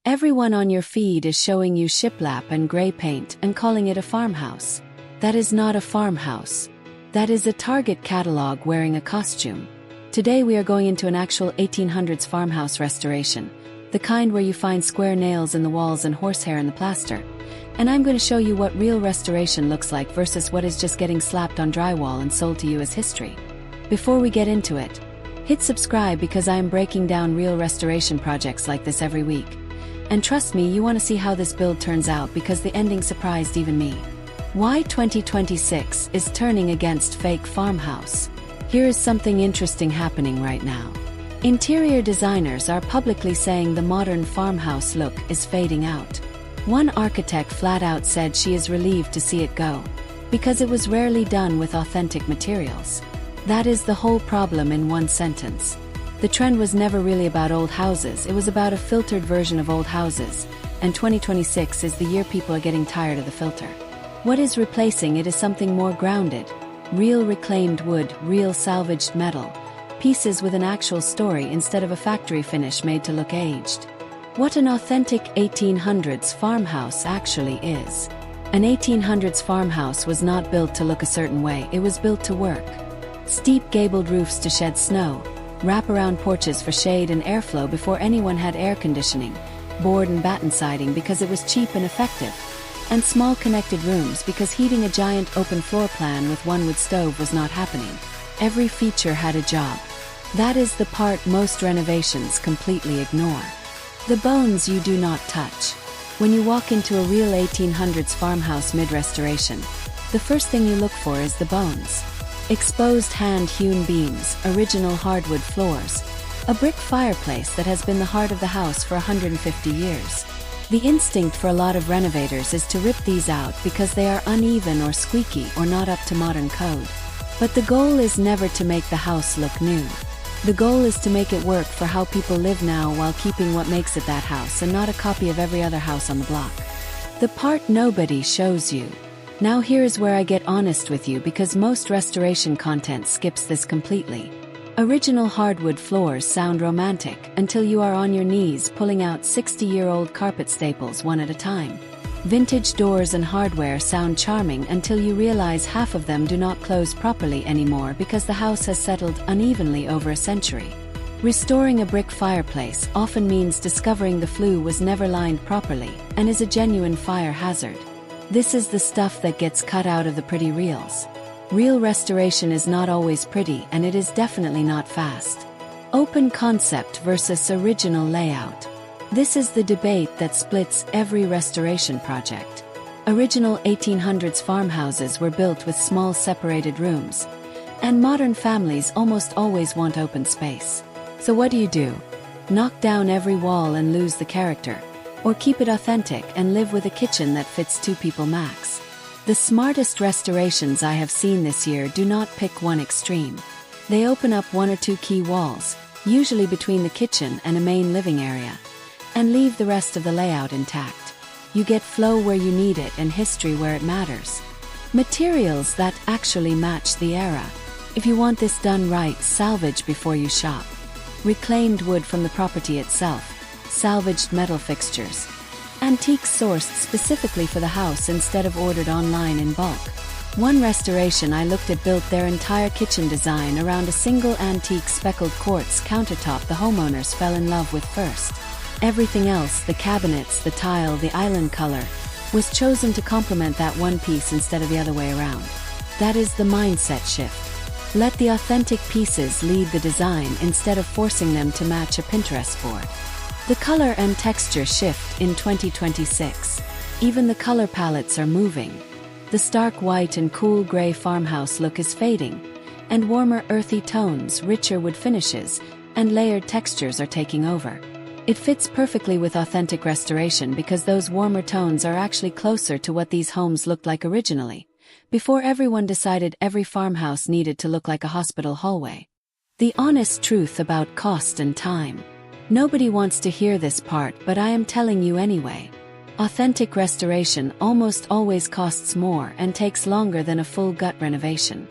Everyone on your feed is showing you shiplap and gray paint and calling it a farmhouse. That is not a farmhouse. That is a Target catalog wearing a costume. Today we are going into an actual 1800s farmhouse restoration, the kind where you find square nails in the walls and horsehair in the plaster. And I'm going to show you what real restoration looks like versus what is just getting slapped on drywall and sold to you as history. Before we get into it, hit subscribe because I am breaking down real restoration projects like this every week. And trust me, you want to see how this build turns out because the ending surprised even me. Why 2026 is turning against fake farmhouse. Here is something interesting happening right now. Interior designers are publicly saying the modern farmhouse look is fading out. One architect flat out said she is relieved to see it go, because it was rarely done with authentic materials. That is the whole problem in one sentence. The trend was never really about old houses, it was about a filtered version of old houses, and 2026 is the year people are getting tired of the filter. What is replacing it is something more grounded. Real reclaimed wood, real salvaged metal, pieces with an actual story instead of a factory finish made to look aged. What an authentic 1800s farmhouse actually is. An 1800s farmhouse was not built to look a certain way, it was built to work. Steep gabled roofs to shed snow, wraparound porches for shade and airflow before anyone had air conditioning, board and batten siding because it was cheap and effective, and small connected rooms because heating a giant open floor plan with one wood stove was not happening. Every feature had a job. That is the part most renovations completely ignore. The bones you do not touch. When you walk into a real 1800s farmhouse mid-restoration, the first thing you look for is the bones. Exposed hand-hewn beams, original hardwood floors, a brick fireplace that has been the heart of the house for 150 years. The instinct for a lot of renovators is to rip these out because they are uneven or squeaky or not up to modern code. But the goal is never to make the house look new. The goal is to make it work for how people live now while keeping what makes it that house and not a copy of every other house on the block. The part nobody shows you. Now here is where I get honest with you because most restoration content skips this completely. Original hardwood floors sound romantic until you are on your knees pulling out 60-year-old carpet staples one at a time. Vintage doors and hardware sound charming until you realize half of them do not close properly anymore because the house has settled unevenly over a century. Restoring a brick fireplace often means discovering the flue was never lined properly and is a genuine fire hazard. This is the stuff that gets cut out of the pretty reels. Real restoration is not always pretty and it is definitely not fast. Open concept versus original layout. This is the debate that splits every restoration project. Original 1800s farmhouses were built with small separated rooms, and modern families almost always want open space. So what do? Knock down every wall and lose the character, or keep it authentic and live with a kitchen that fits 2 people max. The smartest restorations I have seen this year do not pick one extreme. They open up 1 or 2 key walls, usually between the kitchen and a main living area, and leave the rest of the layout intact. You get flow where you need it and history where it matters. Materials that actually match the era. If you want this done right, salvage before you shop. Reclaimed wood from the property itself, salvaged metal fixtures. Antiques sourced specifically for the house instead of ordered online in bulk. One restoration I looked at built their entire kitchen design around a single antique speckled quartz countertop the homeowners fell in love with first. Everything else, the cabinets, the tile, the island color, was chosen to complement that one piece instead of the other way around. That is the mindset shift. Let the authentic pieces lead the design instead of forcing them to match a Pinterest board. The color and texture shift in 2026. Even the color palettes are moving. The stark white and cool gray farmhouse look is fading, and warmer earthy tones, richer wood finishes, and layered textures are taking over. It fits perfectly with authentic restoration because those warmer tones are actually closer to what these homes looked like originally, before everyone decided every farmhouse needed to look like a hospital hallway. The honest truth about cost and time. Nobody wants to hear this part, but I am telling you anyway. Authentic restoration almost always costs more and takes longer than a full gut renovation.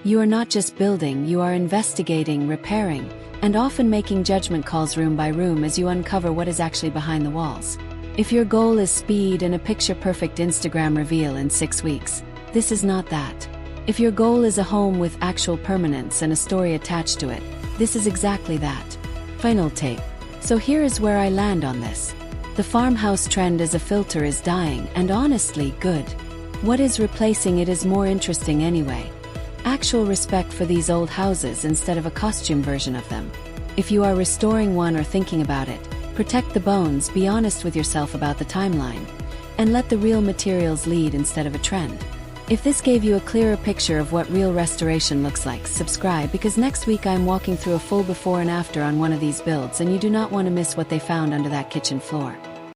You are not just building, you are investigating, repairing, and often making judgment calls room by room as you uncover what is actually behind the walls. If your goal is speed and a picture-perfect Instagram reveal in 6 weeks, this is not that. If your goal is a home with actual permanence and a story attached to it, this is exactly that. Final take. So here is where I land on this. The farmhouse trend as a filter is dying, and honestly, good. What is replacing it is more interesting anyway. Actual respect for these old houses instead of a costume version of them. If you are restoring one or thinking about it, protect the bones, be honest with yourself about the timeline, and let the real materials lead instead of a trend. If this gave you a clearer picture of what real restoration looks like, subscribe, because next week I'm walking through a full before and after on one of these builds, and you do not want to miss what they found under that kitchen floor.